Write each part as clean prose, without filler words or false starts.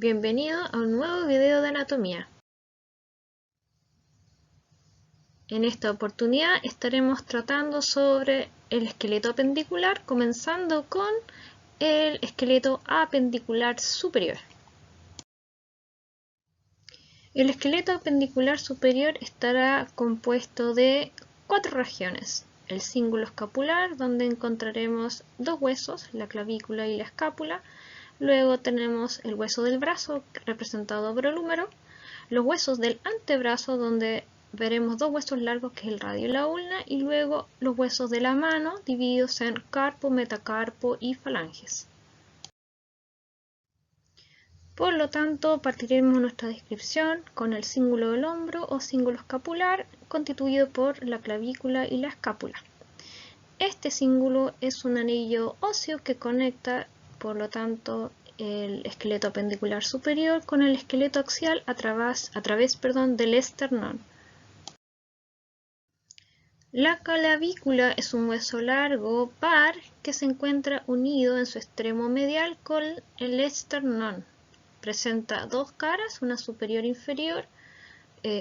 Bienvenido a un nuevo video de anatomía. En esta oportunidad estaremos tratando sobre el esqueleto apendicular, comenzando con el esqueleto apendicular superior. El esqueleto apendicular superior estará compuesto de 4 regiones. El cíngulo escapular, donde encontraremos dos huesos, la clavícula y la escápula. Luego tenemos el hueso del brazo, representado por el húmero. Los huesos del antebrazo, donde veremos dos huesos largos, que es el radio y la ulna. Y luego los huesos de la mano, divididos en carpo, metacarpo y falanges. Por lo tanto, partiremos nuestra descripción con el cíngulo del hombro o cíngulo escapular, constituido por la clavícula y la escápula. Este cíngulo es un anillo óseo que conecta, por lo tanto, el esqueleto apendicular superior con el esqueleto axial a través del esternón. La clavícula es un hueso largo par que se encuentra unido en su extremo medial con el esternón. Presenta dos caras, una superior e inferior,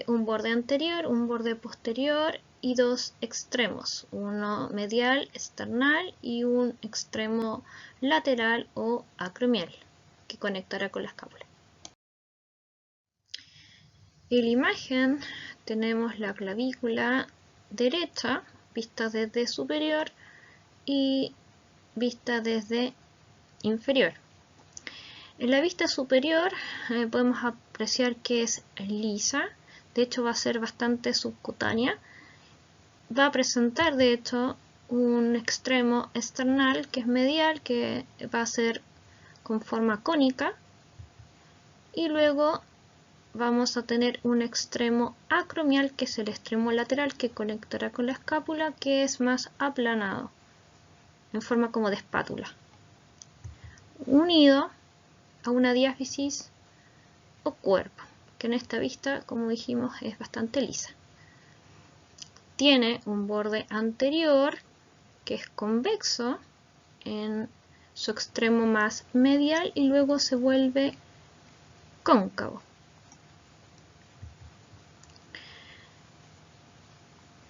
un borde anterior, un borde posterior y dos extremos, uno medial esternal y un extremo lateral o acromial, que conectará con la escápula. En la imagen tenemos la clavícula derecha, vista desde superior y vista desde inferior. En la vista superior podemos apreciar que es lisa, de hecho va a ser bastante subcutánea. Va a presentar de hecho un extremo esternal que es medial, que va a ser con forma cónica, y luego vamos a tener un extremo acromial, que es el extremo lateral que conectará con la escápula, que es más aplanado, en forma como de espátula, unido a una diáfisis o cuerpo, que en esta vista, como dijimos, es bastante lisa. Tiene un borde anterior que es convexo en su extremo más medial y luego se vuelve cóncavo.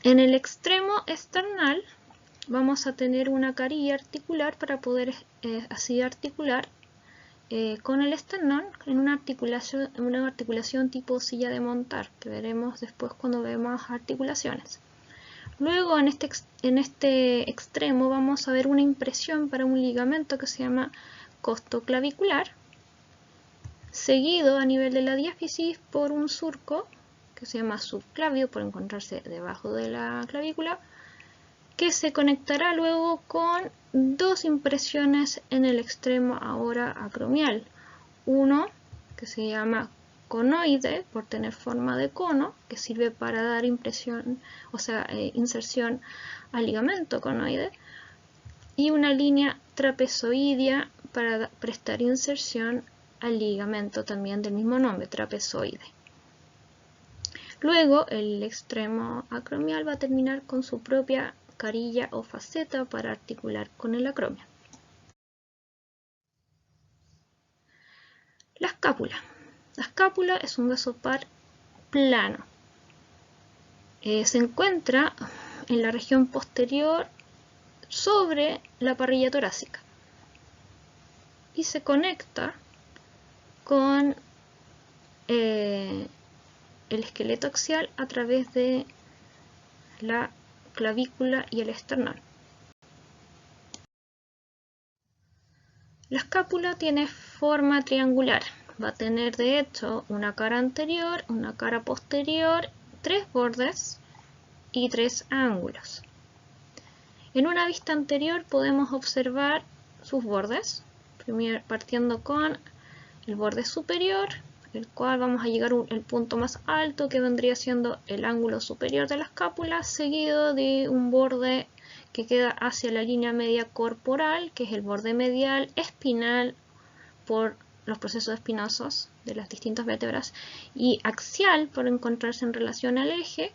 En el extremo esternal vamos a tener una carilla articular para poder así articular con el esternón en una articulación tipo silla de montar, que veremos después cuando vemos articulaciones. Luego en este extremo vamos a ver una impresión para un ligamento que se llama costoclavicular, seguido a nivel de la diáfisis por un surco que se llama subclavio, por encontrarse debajo de la clavícula, que se conectará luego con dos impresiones en el extremo ahora acromial. Uno que se llama conoide, por tener forma de cono, que sirve para dar inserción al ligamento conoide, y una línea trapezoidea para prestar inserción al ligamento también del mismo nombre, trapezoide. Luego el extremo acromial va a terminar con su propia carilla o faceta para articular con el acromio. La escápula. La escápula es un hueso par plano. Se encuentra en la región posterior sobre la parrilla torácica y se conecta con el esqueleto axial a través de la clavícula y el esternón. La escápula tiene forma triangular. Va a tener de hecho una cara anterior, una cara posterior, 3 bordes y 3 ángulos. En una vista anterior podemos observar sus bordes, primero partiendo con el borde superior, el cual vamos a llegar al punto más alto, que vendría siendo el ángulo superior de la escápula, seguido de un borde que queda hacia la línea media corporal, que es el borde medial espinal por los procesos espinosos de las distintas vértebras, y axial por encontrarse en relación al eje.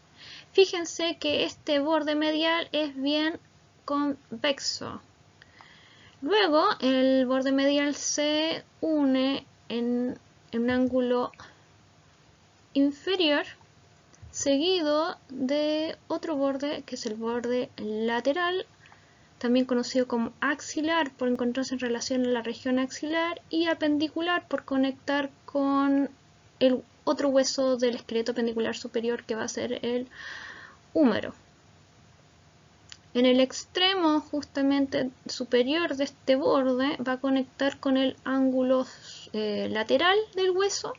Fíjense que este borde medial es bien convexo. Luego el borde medial se une en un ángulo inferior seguido de otro borde que es el borde lateral, también conocido como axilar por encontrarse en relación a la región axilar, y apendicular por conectar con el otro hueso del esqueleto apendicular superior que va a ser el húmero. En el extremo justamente superior de este borde va a conectar con el ángulo lateral del hueso,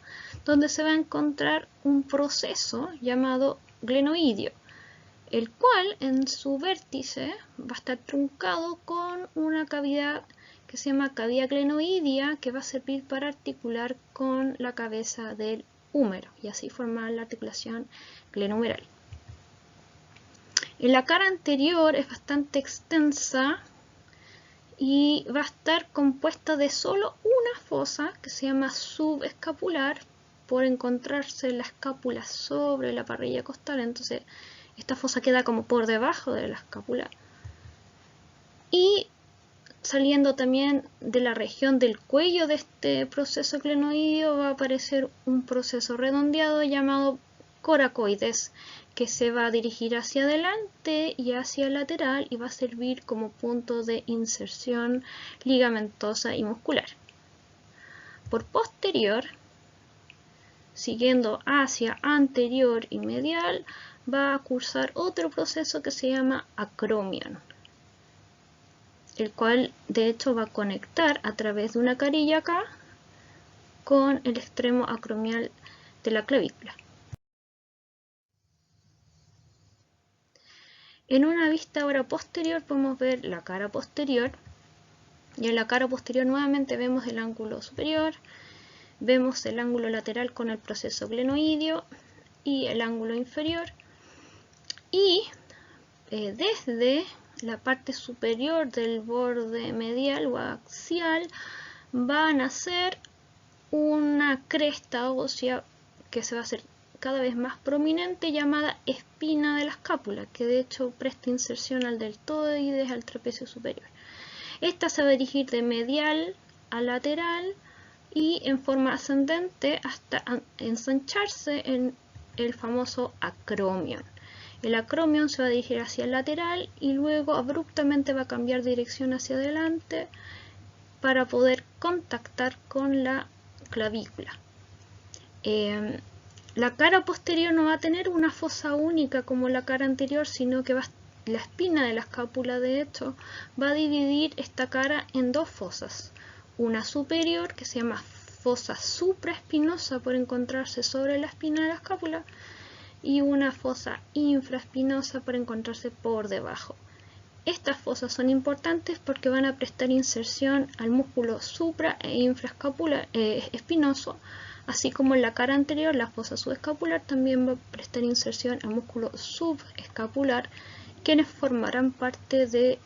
donde se va a encontrar un proceso llamado glenoidio, el cual en su vértice va a estar truncado con una cavidad que se llama cavidad glenoidea, que va a servir para articular con la cabeza del húmero y así formar la articulación glenohumeral. En la cara anterior es bastante extensa y va a estar compuesta de solo una fosa que se llama subescapular por encontrarse la escápula sobre la parrilla costal, entonces esta fosa queda como por debajo de la escápula. Y saliendo también de la región del cuello de este proceso glenoideo va a aparecer un proceso redondeado llamado coracoides, que se va a dirigir hacia adelante y hacia el lateral y va a servir como punto de inserción ligamentosa y muscular. Por posterior, siguiendo hacia anterior y medial, va a cursar otro proceso que se llama acromion, el cual de hecho va a conectar a través de una carilla acá con el extremo acromial de la clavícula. En una vista ahora posterior podemos ver la cara posterior, y en la cara posterior nuevamente vemos el ángulo superior, vemos el ángulo lateral con el proceso glenoideo y el ángulo inferior, y desde la parte superior del borde medial o axial va a nacer una cresta ósea que se va a hacer cada vez más prominente, llamada espina de la escápula, que de hecho presta inserción al deltoides, al trapecio superior. Esta se va a dirigir de medial a lateral y en forma ascendente hasta ensancharse en el famoso acromion. El acromion se va a dirigir hacia el lateral y luego abruptamente va a cambiar dirección hacia adelante para poder contactar con la clavícula. La cara posterior no va a tener una fosa única como la cara anterior, sino que la espina de la escápula de hecho va a dividir esta cara en dos fosas. Una superior que se llama fosa supraespinosa por encontrarse sobre la espina de la escápula y una fosa infraespinosa por encontrarse por debajo. Estas fosas son importantes porque van a prestar inserción al músculo supra e infraescapular espinoso, así como en la cara anterior la fosa subescapular también va a prestar inserción al músculo subescapular, quienes formarán parte del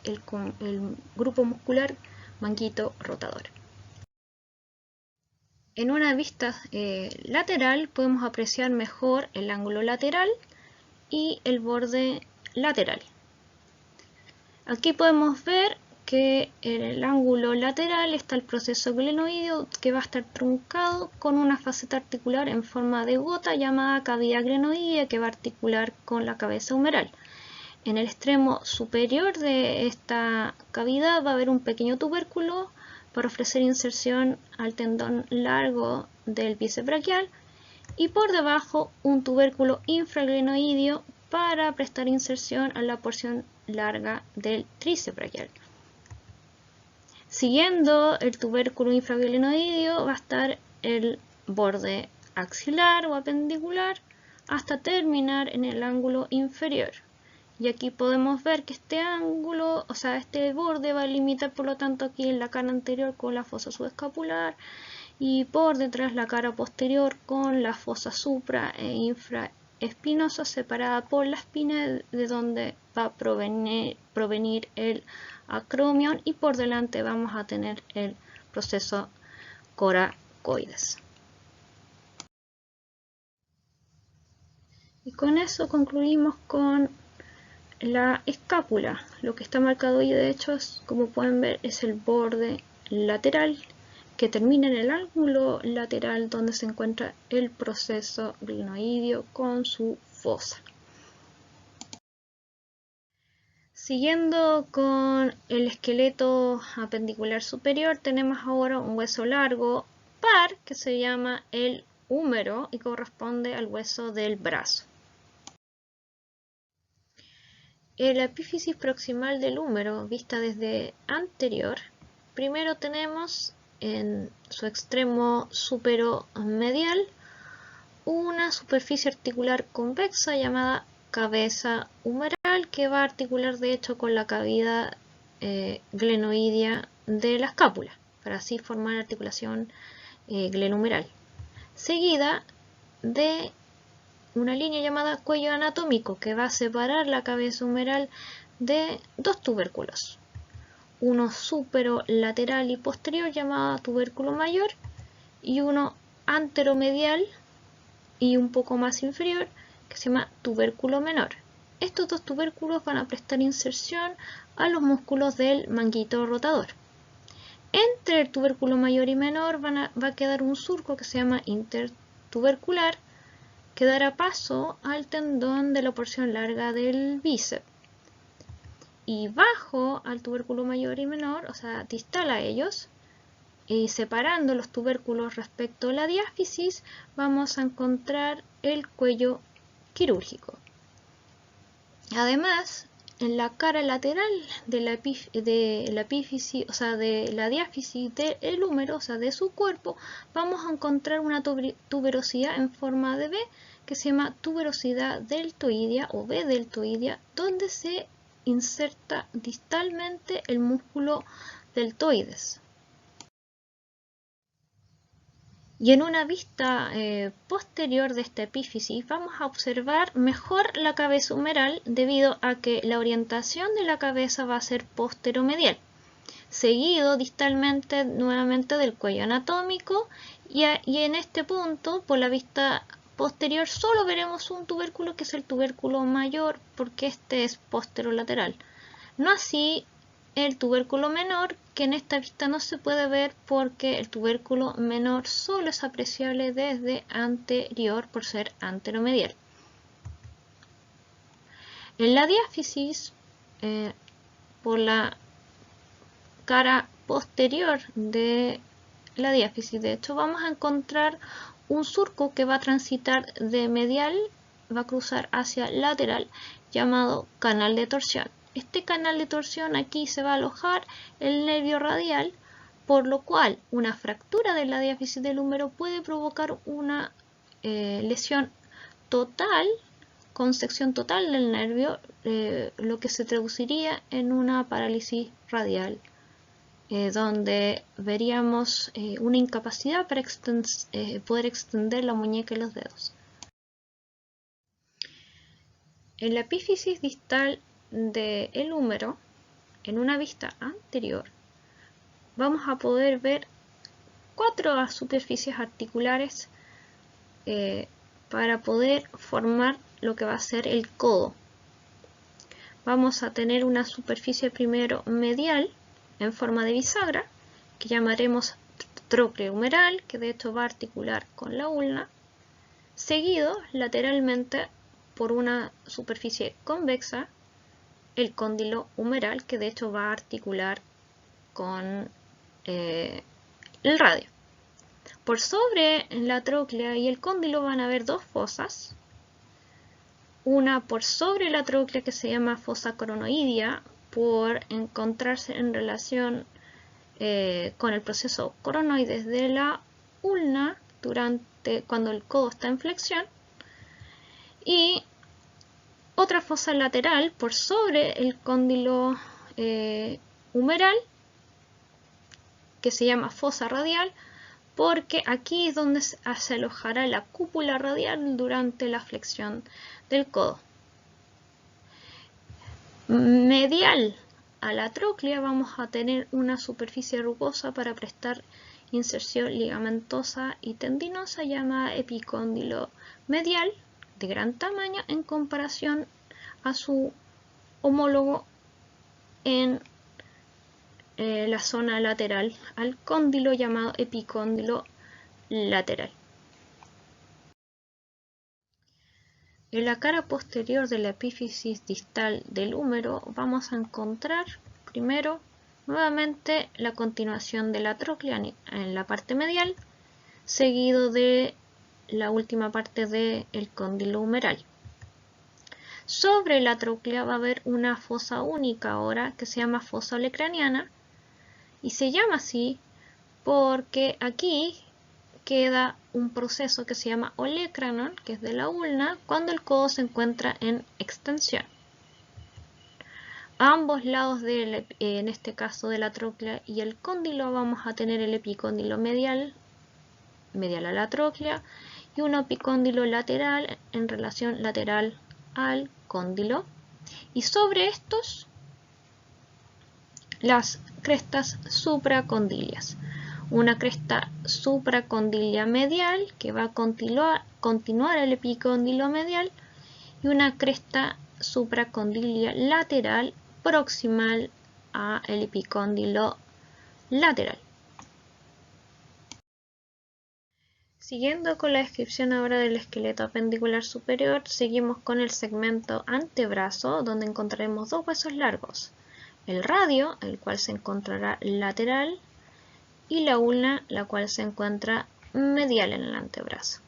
grupo muscular manguito rotador. En una vista lateral podemos apreciar mejor el ángulo lateral y el borde lateral. Aquí podemos ver que en el ángulo lateral está el proceso glenoideo que va a estar truncado con una faceta articular en forma de gota llamada cavidad glenoidea que va a articular con la cabeza humeral. En el extremo superior de esta cavidad va a haber un pequeño tubérculo para ofrecer inserción al tendón largo del bíceps braquial y por debajo un tubérculo infraglenoideo para prestar inserción a la porción larga del tríceps braquial. Siguiendo el tubérculo infraglenoideo va a estar el borde axilar o apendicular hasta terminar en el ángulo inferior. Y aquí podemos ver que este ángulo, o sea, este borde va a limitar por lo tanto aquí en la cara anterior con la fosa subescapular y por detrás la cara posterior con la fosa supra e infraespinosa separada por la espina de donde va a provenir el acromion, y por delante vamos a tener el proceso coracoides. Y con eso concluimos con la escápula. Lo que está marcado ahí de hecho es, como pueden ver, es el borde lateral que termina en el ángulo lateral donde se encuentra el proceso glenoideo con su fosa. Siguiendo con el esqueleto apendicular superior, tenemos ahora un hueso largo par que se llama el húmero y corresponde al hueso del brazo. La epífisis proximal del húmero, vista desde anterior, primero tenemos en su extremo superomedial una superficie articular convexa llamada cabeza humeral, que va a articular de hecho con la cavidad glenoidea de la escápula, para así formar articulación glenohumeral, seguida de una línea llamada cuello anatómico, que va a separar la cabeza humeral de dos tubérculos, uno superolateral y posterior llamado tubérculo mayor y uno anteromedial y un poco más inferior que se llama tubérculo menor. Estos dos tubérculos van a prestar inserción a los músculos del manguito rotador. Entre el tubérculo mayor y menor va a quedar un surco que se llama intertubercular, que dará paso al tendón de la porción larga del bíceps. Y bajo al tubérculo mayor y menor, o sea, distal a ellos, y separando los tubérculos respecto a la diáfisis, vamos a encontrar el cuello quirúrgico. Además, en la cara lateral de la epífisis, o sea, de la diáfisis del húmero, o sea, de su cuerpo, vamos a encontrar una tuberosidad en forma de V que se llama tuberosidad deltoidea o V deltoidea, donde se inserta distalmente el músculo deltoides. Y en una vista posterior de esta epífisis vamos a observar mejor la cabeza humeral, debido a que la orientación de la cabeza va a ser posteromedial, seguido distalmente nuevamente del cuello anatómico, y en este punto, por la vista posterior, solo veremos un tubérculo, que es el tubérculo mayor, porque este es posterolateral. No así el tubérculo menor, que en esta vista no se puede ver porque el tubérculo menor solo es apreciable desde anterior por ser anteromedial. En la diáfisis, por la cara posterior de la diáfisis, de hecho, vamos a encontrar un surco que va a transitar de medial, va a cruzar hacia lateral, llamado canal de torsión. Este canal de torsión, aquí se va a alojar el nervio radial, por lo cual una fractura de la diáfisis del húmero puede provocar una lesión total, con sección total del nervio, lo que se traduciría en una parálisis radial, donde veríamos una incapacidad para poder extender la muñeca y los dedos. En la epífisis distal del húmero, en una vista anterior, vamos a poder ver 4 superficies articulares para poder formar lo que va a ser el codo. Vamos a tener una superficie primero medial en forma de bisagra, que llamaremos trócleo humeral, que de hecho va a articular con la ulna, seguido lateralmente por una superficie convexa, el cóndilo humeral, que de hecho va a articular con el radio. Por sobre la tróclea y el cóndilo van a haber 2 fosas, una por sobre la tróclea que se llama fosa coronoidea, por encontrarse en relación con el proceso coronoides de la ulna cuando el codo está en flexión, y otra fosa lateral por sobre el cóndilo humeral, que se llama fosa radial, porque aquí es donde se alojará la cúpula radial durante la flexión del codo. Medial a la tróclea vamos a tener una superficie rugosa para prestar inserción ligamentosa y tendinosa, llamada epicóndilo medial, de gran tamaño en comparación a su homólogo en la zona lateral al cóndilo llamado epicóndilo lateral. En la cara posterior de la epífisis distal del húmero vamos a encontrar primero nuevamente la continuación de la tróclea en la parte medial, seguido de la última parte del cóndilo humeral. Sobre la tróclea va a haber una fosa única ahora que se llama fosa olecraniana y se llama así porque aquí queda un proceso que se llama olecranon, que es de la ulna, cuando el codo se encuentra en extensión. A ambos lados, en este caso de la tróclea y el cóndilo, vamos a tener el epicóndilo medial a la tróclea y un epicóndilo lateral en relación lateral al cóndilo. Y sobre estos, las crestas supracondilias. Una cresta supracondilia medial que va a continuar el epicóndilo medial y una cresta supracondilia lateral proximal al epicóndilo lateral. Siguiendo con la descripción ahora del esqueleto apendicular superior, seguimos con el segmento antebrazo, donde encontraremos dos huesos largos: el radio, el cual se encontrará lateral, y la ulna, la cual se encuentra medial en el antebrazo.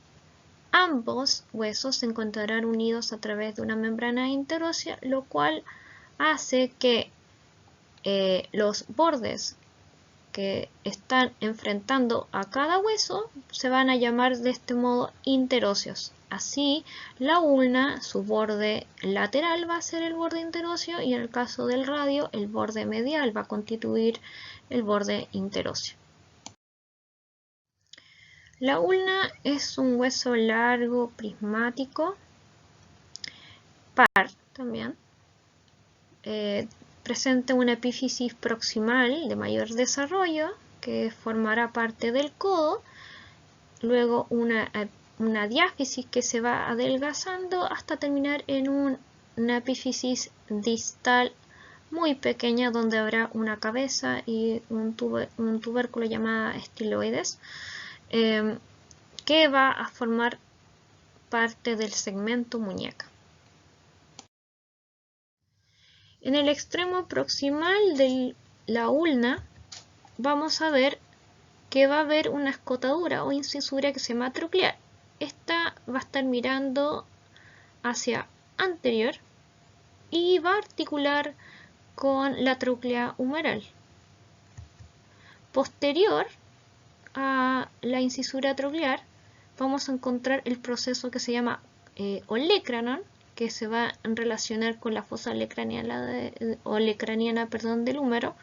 Ambos huesos se encontrarán unidos a través de una membrana interósea, lo cual hace que los bordes que están enfrentando a cada hueso se van a llamar de este modo interóseos. Así, la ulna, su borde lateral va a ser el borde interóseo y en el caso del radio, el borde medial va a constituir el borde interóseo. La ulna es un hueso largo, prismático, par también, presenta una epífisis proximal de mayor desarrollo que formará parte del codo, luego una diáfisis que se va adelgazando hasta terminar en una epífisis distal muy pequeña donde habrá una cabeza y un tubérculo llamado estiloides, que va a formar parte del segmento muñeca. En el extremo proximal de la ulna vamos a ver que va a haber una escotadura o incisura que se llama troclear. Esta va a estar mirando hacia anterior y va a articular con la tróclea humeral. Posterior a la incisura troclear vamos a encontrar el proceso que se llama olecranon, que se va a relacionar con la fosa olecraniana del húmero,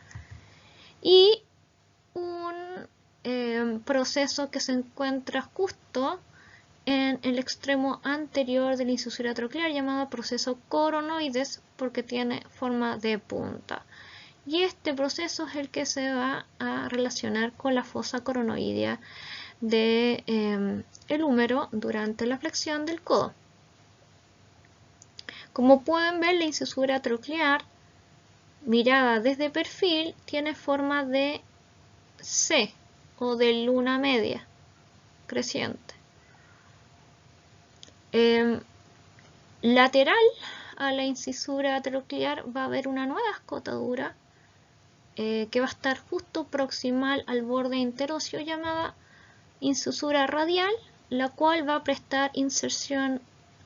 y un proceso que se encuentra justo en el extremo anterior de la incisura troclear llamado proceso coronoides porque tiene forma de punta. Y este proceso es el que se va a relacionar con la fosa coronoidea del húmero durante la flexión del codo. Como pueden ver, la incisura troclear mirada desde perfil tiene forma de C o de luna media creciente. Lateral a la incisura troclear va a haber una nueva escotadura que va a estar justo proximal al borde interóseo llamada incisura radial, la cual va a prestar inserción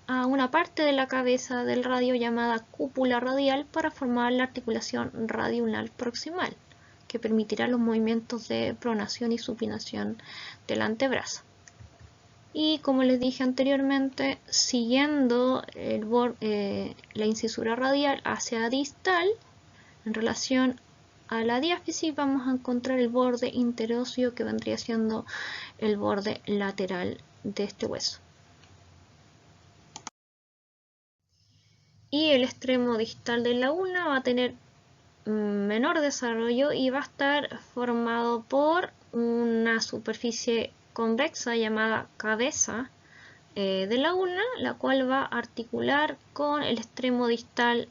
a una parte de la cabeza del radio llamada cúpula radial para formar la articulación radioulnar proximal, que permitirá los movimientos de pronación y supinación del antebrazo. Y como les dije anteriormente, siguiendo la incisura radial hacia distal, en relación a la diáfisis vamos a encontrar el borde interóseo que vendría siendo el borde lateral de este hueso. Y el extremo distal de la ulna va a tener menor desarrollo y va a estar formado por una superficie convexa llamada cabeza de la ulna, la cual va a articular con el extremo distal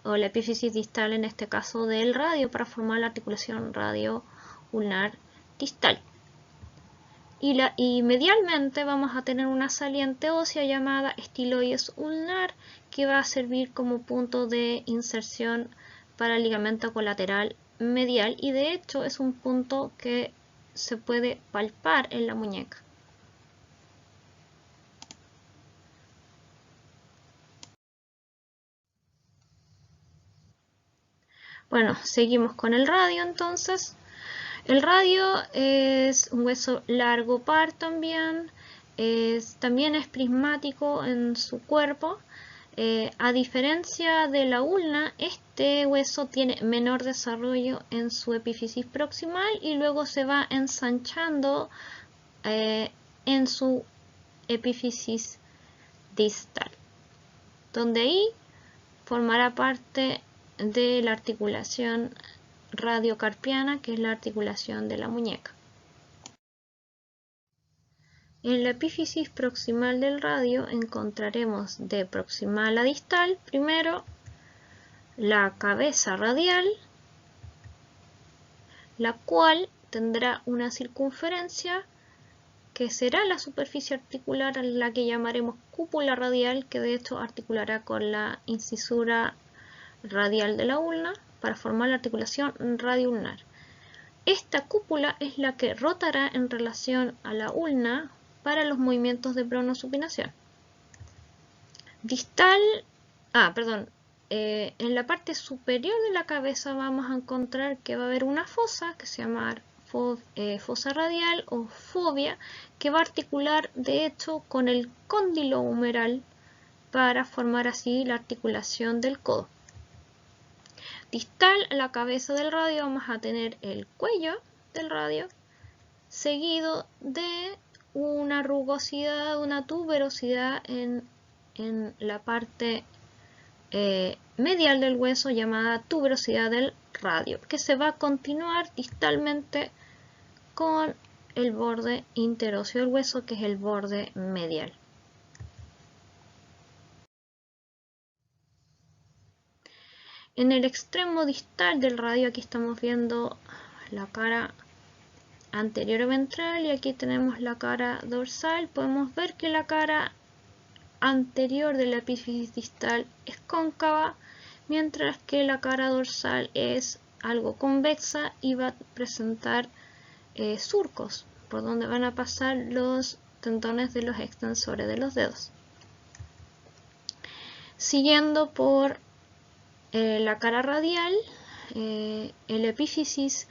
o la epífisis distal en este caso del radio para formar la articulación radio-ulnar distal. Y medialmente vamos a tener una saliente ósea llamada estiloides ulnar que va a servir como punto de inserción para el ligamento colateral medial y de hecho es un punto que se puede palpar en la muñeca. Bueno, seguimos con el radio entonces. El radio es un hueso largo par también, también es prismático en su cuerpo. A diferencia de la ulna, este hueso tiene menor desarrollo en su epífisis proximal y luego se va ensanchando en su epífisis distal, donde ahí formará parte de la articulación radiocarpiana, que es la articulación de la muñeca. En la epífisis proximal del radio encontraremos de proximal a distal primero la cabeza radial, la cual tendrá una circunferencia que será la superficie articular a la que llamaremos cúpula radial, que de hecho articulará con la incisura radial de la ulna para formar la articulación radioulnar. Esta cúpula es la que rotará en relación a la ulna para los movimientos de pronosupinación. En la parte superior de la cabeza vamos a encontrar que va a haber una fosa que se llama fosa radial o fovea, que va a articular de hecho con el cóndilo humeral para formar así la articulación del codo. Distal a la cabeza del radio vamos a tener el cuello del radio, seguido de una rugosidad, una tuberosidad en la parte medial del hueso llamada tuberosidad del radio, que se va a continuar distalmente con el borde interóseo del hueso, que es el borde medial. En el extremo distal del radio, aquí estamos viendo la cara anterior ventral y aquí tenemos la cara dorsal. Podemos ver que la cara anterior de la epífisis distal es cóncava, mientras que la cara dorsal es algo convexa y va a presentar surcos por donde van a pasar los tendones de los extensores de los dedos. Siguiendo por la cara radial, el epífisis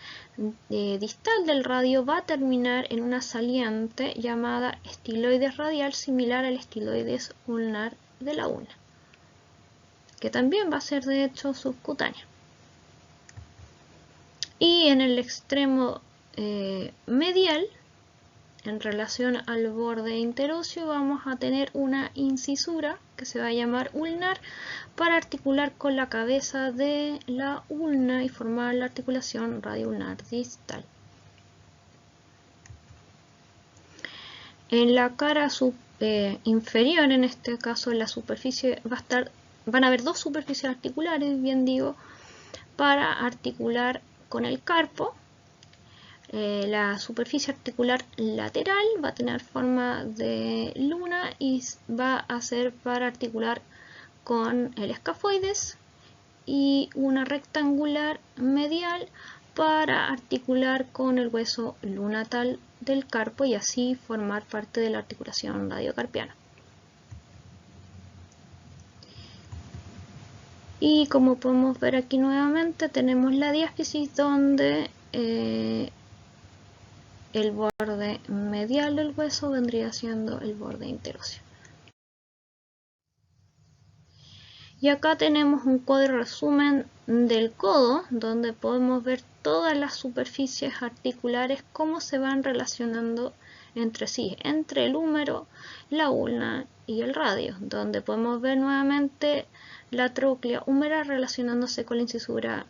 distal del radio va a terminar en una saliente llamada estiloides radial, similar al estiloides ulnar de la ulna, que también va a ser de hecho subcutánea. Y en el extremo medial, en relación al borde interóseo, vamos a tener una incisura que se va a llamar ulnar para articular con la cabeza de la ulna y formar la articulación radioulnar distal. En la cara inferior, en este caso la superficie van a haber dos superficies articulares, bien digo, para articular con el carpo. La superficie articular lateral va a tener forma de luna y va a ser para articular con el escafoides, y una rectangular medial para articular con el hueso lunatal del carpo y así formar parte de la articulación radiocarpiana. Y como podemos ver aquí nuevamente, tenemos la diáfisis donde el borde medial del hueso vendría siendo el borde interóseo. Y acá tenemos un cuadro de resumen del codo, donde podemos ver todas las superficies articulares, cómo se van relacionando entre sí, entre el húmero, la ulna y el radio, donde podemos ver nuevamente la tróclea húmera relacionándose con la incisura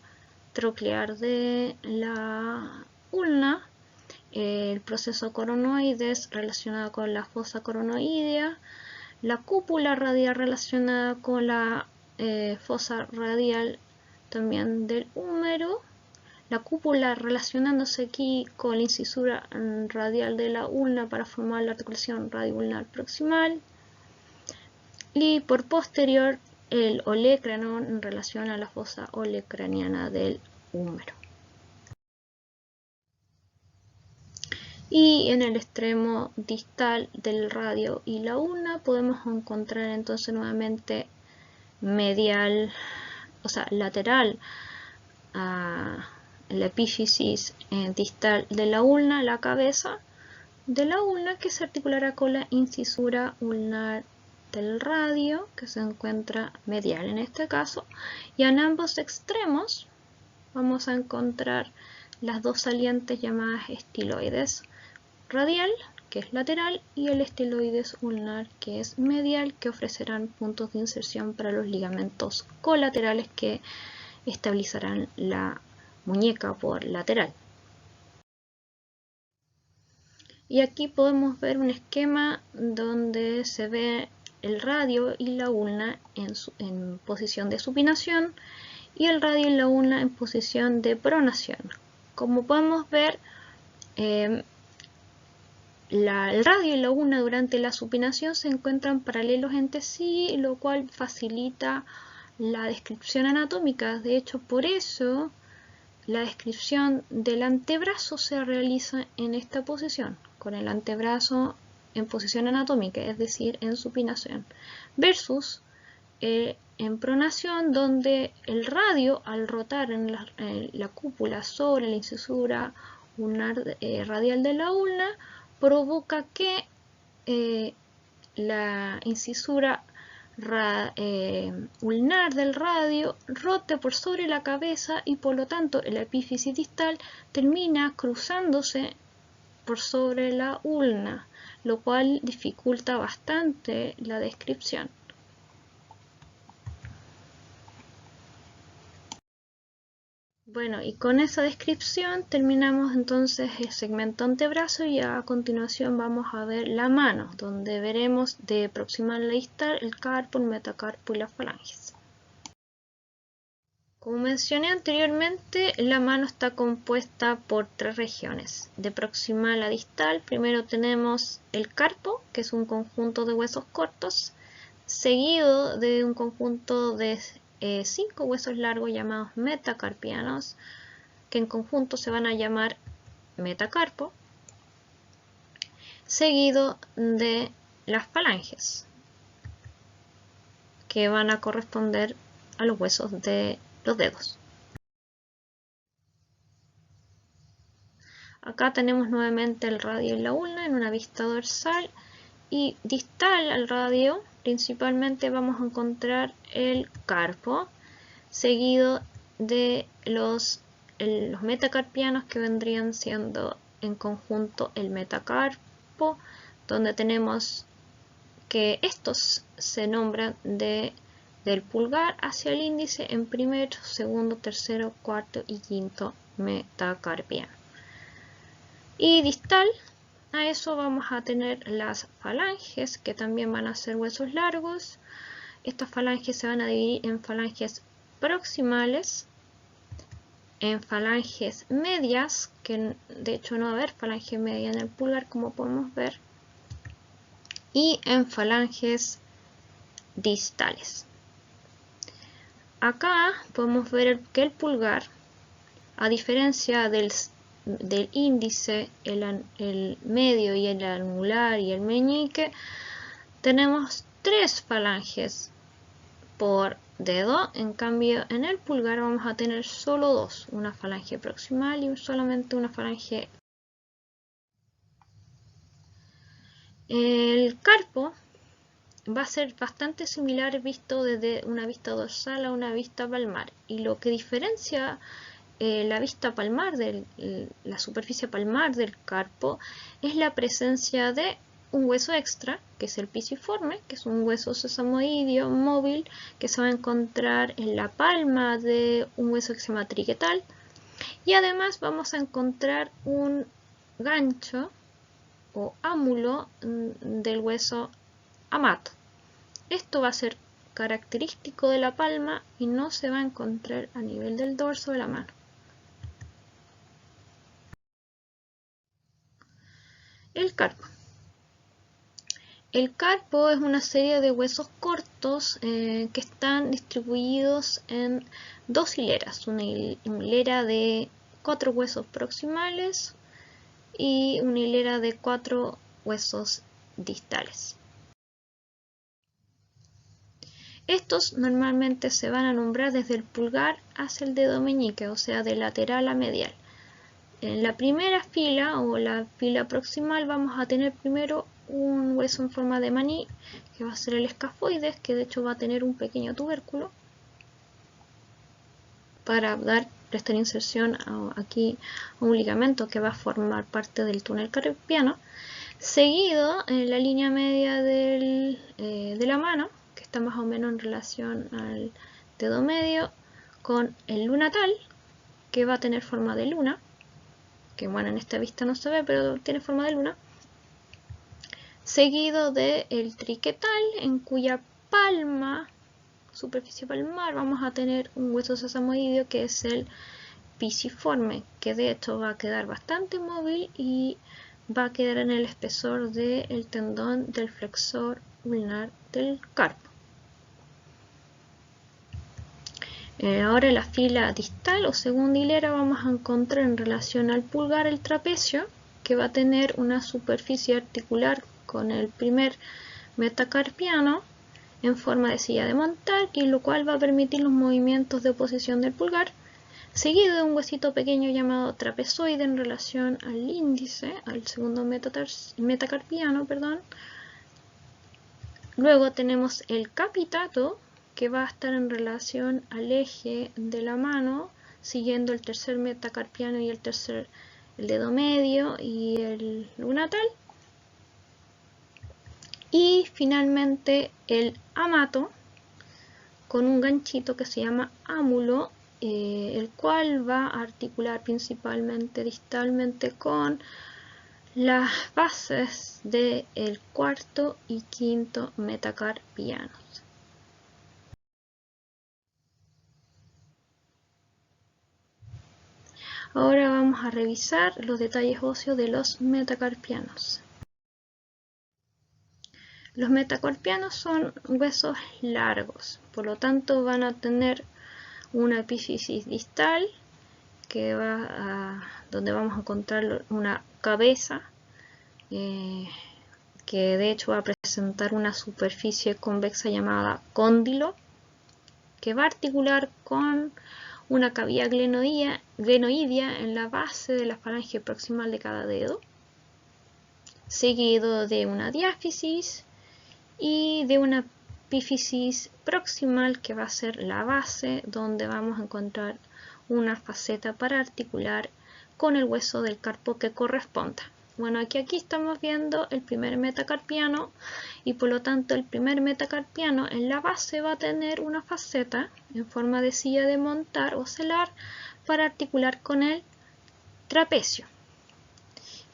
troclear de la ulna, el proceso coronoides relacionado con la fosa coronoidea, la cúpula radial relacionada con la fosa radial también del húmero, la cúpula relacionándose aquí con la incisura radial de la ulna para formar la articulación radioulnar proximal, y por posterior el olecrano en relación a la fosa olecraniana del húmero. Y en el extremo distal del radio y la ulna podemos encontrar entonces nuevamente medial, o sea, lateral a la epífisis distal de la ulna, la cabeza de la ulna, que se articulará con la incisura ulnar del radio, que se encuentra medial en este caso, y en ambos extremos vamos a encontrar las dos salientes llamadas estiloides radial, que es lateral, y el estiloides ulnar, que es medial, que ofrecerán puntos de inserción para los ligamentos colaterales que estabilizarán la muñeca por lateral. Y aquí podemos ver un esquema donde se ve el radio y la ulna en posición de supinación y el radio y la ulna en posición de pronación. Como podemos ver, el radio y la ulna durante la supinación se encuentran paralelos entre sí, lo cual facilita la descripción anatómica. De hecho, por eso la descripción del antebrazo se realiza en esta posición, con el antebrazo en posición anatómica, es decir, en supinación, versus en pronación, donde el radio, al rotar en la cúpula sobre la incisura ulnar radial de la ulna, provoca que la incisura ulnar del radio rote por sobre la cabeza y por lo tanto la epífisis distal termina cruzándose por sobre la ulna, lo cual dificulta bastante la descripción. Bueno, y con esa descripción terminamos entonces el segmento antebrazo y a continuación vamos a ver la mano, donde veremos de proximal a distal el carpo, el metacarpo y las falanges. Como mencioné anteriormente, la mano está compuesta por tres regiones. De proximal a distal, primero tenemos el carpo, que es un conjunto de huesos cortos, seguido de un conjunto de 5 huesos largos llamados metacarpianos, que en conjunto se van a llamar metacarpo, seguido de las falanges, que van a corresponder a los huesos de los dedos. Acá tenemos nuevamente el radio y la ulna en una vista dorsal, y distal al radio principalmente vamos a encontrar el carpo, seguido de los metacarpianos, que vendrían siendo en conjunto el metacarpo, donde tenemos que estos se nombran del pulgar hacia el índice en primero, segundo, tercero, cuarto y quinto metacarpiano. Y distal a eso vamos a tener las falanges, que también van a ser huesos largos. Estas falanges se van a dividir en falanges proximales, en falanges medias, que de hecho no va a haber falange media en el pulgar como podemos ver, y en falanges distales. Acá podemos ver que el pulgar, a diferencia del índice, el medio y el anular y el meñique, tenemos 3 falanges por dedo. En cambio, en el pulgar vamos a tener solo 2, una falange proximal y solamente una falange. El carpo va a ser bastante similar visto desde una vista dorsal a una vista palmar, y lo que diferencia la vista palmar, la superficie palmar del carpo, es la presencia de un hueso extra, que es el pisiforme, que es un hueso sesamoideo móvil que se va a encontrar en la palma de un hueso que se llama triquetal, y además vamos a encontrar un gancho o ámulo del hueso amato. Esto va a ser característico de la palma y no se va a encontrar a nivel del dorso de la mano. El carpo. El carpo es una serie de huesos cortos que están distribuidos en dos hileras, una hilera de 4 huesos proximales y una hilera de 4 huesos distales. Estos normalmente se van a nombrar desde el pulgar hacia el dedo meñique, o sea, de lateral a medial. En la primera fila o la fila proximal vamos a tener primero un hueso en forma de maní, que va a ser el escafoides, que de hecho va a tener un pequeño tubérculo para prestar inserción aquí a un ligamento que va a formar parte del túnel carpiano, seguido en la línea media de la mano, que está más o menos en relación al dedo medio, con el lunatal, que va a tener forma de luna, que bueno, en esta vista no se ve, pero tiene forma de luna, seguido del triquetal, en cuya palma, superficie palmar, vamos a tener un hueso sesamoideo que es el pisiforme, que de hecho va a quedar bastante móvil y va a quedar en el espesor del tendón del flexor ulnar del carpo. Ahora en la fila distal o segunda hilera vamos a encontrar en relación al pulgar el trapecio, que va a tener una superficie articular con el primer metacarpiano en forma de silla de montar, y lo cual va a permitir los movimientos de posición del pulgar, seguido de un huesito pequeño llamado trapezoide en relación al índice, al segundo metacarpiano, perdón. Luego tenemos el capitato, que va a estar en relación al eje de la mano, siguiendo el tercer metacarpiano y el dedo medio y el lunatal. Y finalmente el amato, con un ganchito que se llama ámulo, el cual va a articular principalmente distalmente con las bases del cuarto y quinto metacarpianos. Ahora vamos a revisar los detalles óseos de los metacarpianos. Los metacarpianos son huesos largos, por lo tanto van a tener una epífisis distal que donde vamos a encontrar una cabeza que de hecho va a presentar una superficie convexa llamada cóndilo, que va a articular con una cavidad glenoidea en la base de la falange proximal de cada dedo, seguido de una diáfisis y de una epífisis proximal, que va a ser la base donde vamos a encontrar una faceta para articular con el hueso del carpo que corresponda. Bueno, aquí estamos viendo el primer metacarpiano, y por lo tanto el primer metacarpiano en la base va a tener una faceta en forma de silla de montar o celar para articular con el trapecio.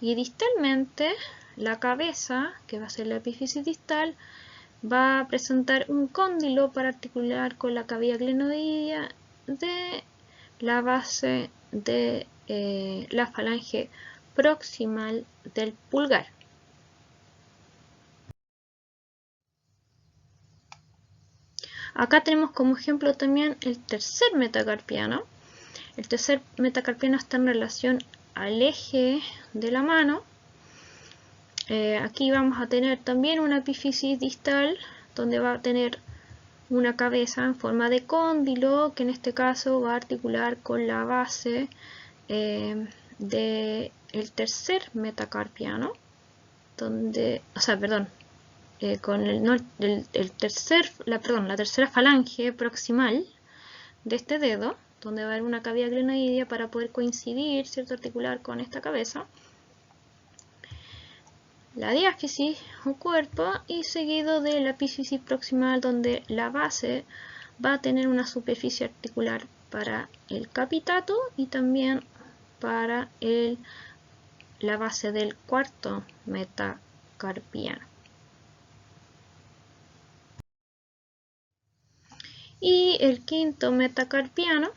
Y distalmente la cabeza, que va a ser la epífisis distal, va a presentar un cóndilo para articular con la cavidad glenoidea de la base de la falange proximal del pulgar. Acá tenemos como ejemplo también el tercer metacarpiano. El tercer metacarpiano está en relación al eje de la mano. Aquí vamos a tener también una epífisis distal, donde va a tener una cabeza en forma de cóndilo, que en este caso va a articular con la base del tercer metacarpiano, con la tercera falange proximal de este dedo, donde va a haber una cavidad glenoidea para poder coincidir, ¿cierto?, articular con esta cabeza, la diáfisis o cuerpo, y seguido de la epífisis proximal, donde la base va a tener una superficie articular para el capitato y también para la base del cuarto metacarpiano. Y el quinto metacarpiano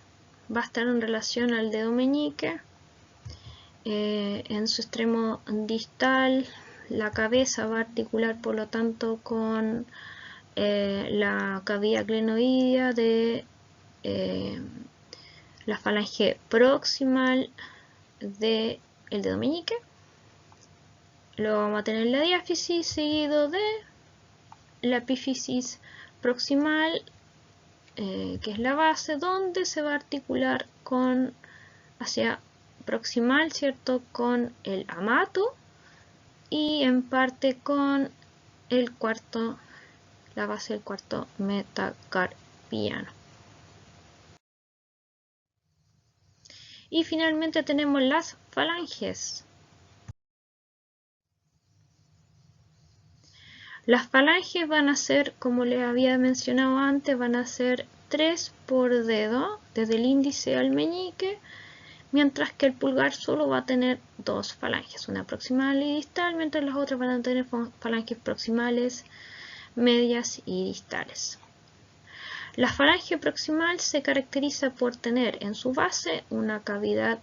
va a estar en relación al dedo meñique. En su extremo distal, la cabeza va a articular por lo tanto con la cavidad glenoidea de la falange proximal del dedo meñique. Luego vamos a tener la diáfisis seguido de la epífisis proximal, que es la base, donde se va a articular con hacia proximal, ¿cierto?, con el amato y en parte con el cuarto, la base del cuarto metacarpiano. Y finalmente tenemos las falanges. Las falanges van a ser, como les había mencionado antes, van a ser 3 por dedo, desde el índice al meñique, mientras que el pulgar solo va a tener 2 falanges, una proximal y distal, mientras las otras van a tener falanges proximales, medias y distales. La falange proximal se caracteriza por tener en su base una cavidad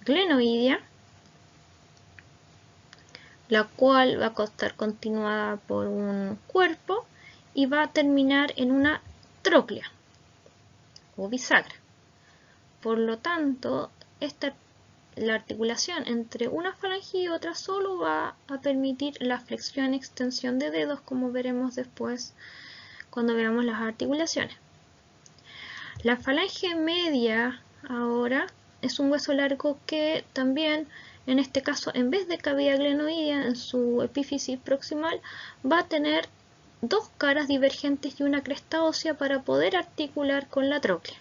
glenoidea, la cual va a estar continuada por un cuerpo y va a terminar en una tróclea o bisagra. Por lo tanto, la articulación entre una falange y otra solo va a permitir la flexión y extensión de dedos, como veremos después cuando veamos las articulaciones. La falange media ahora es un hueso largo que también, en este caso, en vez de cavidad glenoidea en su epífisis proximal, va a tener 2 caras divergentes y una cresta ósea para poder articular con la tróclea.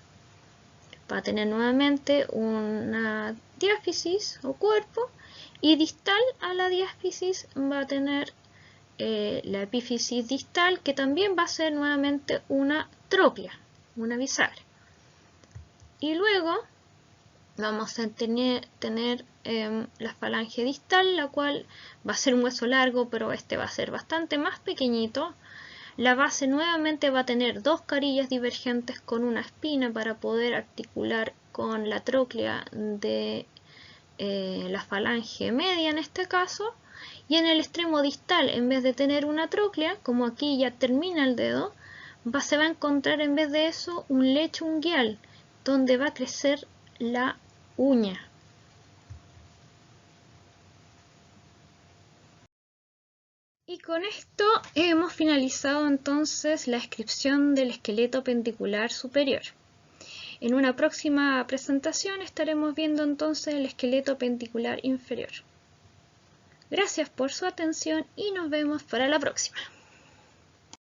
Va a tener nuevamente una diáfisis o cuerpo, y distal a la diáfisis va a tener la epífisis distal, que también va a ser nuevamente una tróclea, una bisagra. Y luego vamos a tener la falange distal, la cual va a ser un hueso largo, pero este va a ser bastante más pequeñito. La base nuevamente va a tener 2 carillas divergentes con una espina para poder articular con la tróclea de la falange media en este caso. Y en el extremo distal, en vez de tener una tróclea, como aquí ya termina el dedo, se va a encontrar en vez de eso un lecho unguial, donde va a crecer la uña. Y con esto hemos finalizado entonces la descripción del esqueleto pendicular superior. En una próxima presentación estaremos viendo entonces el esqueleto pendicular inferior. Gracias por su atención y nos vemos para la próxima.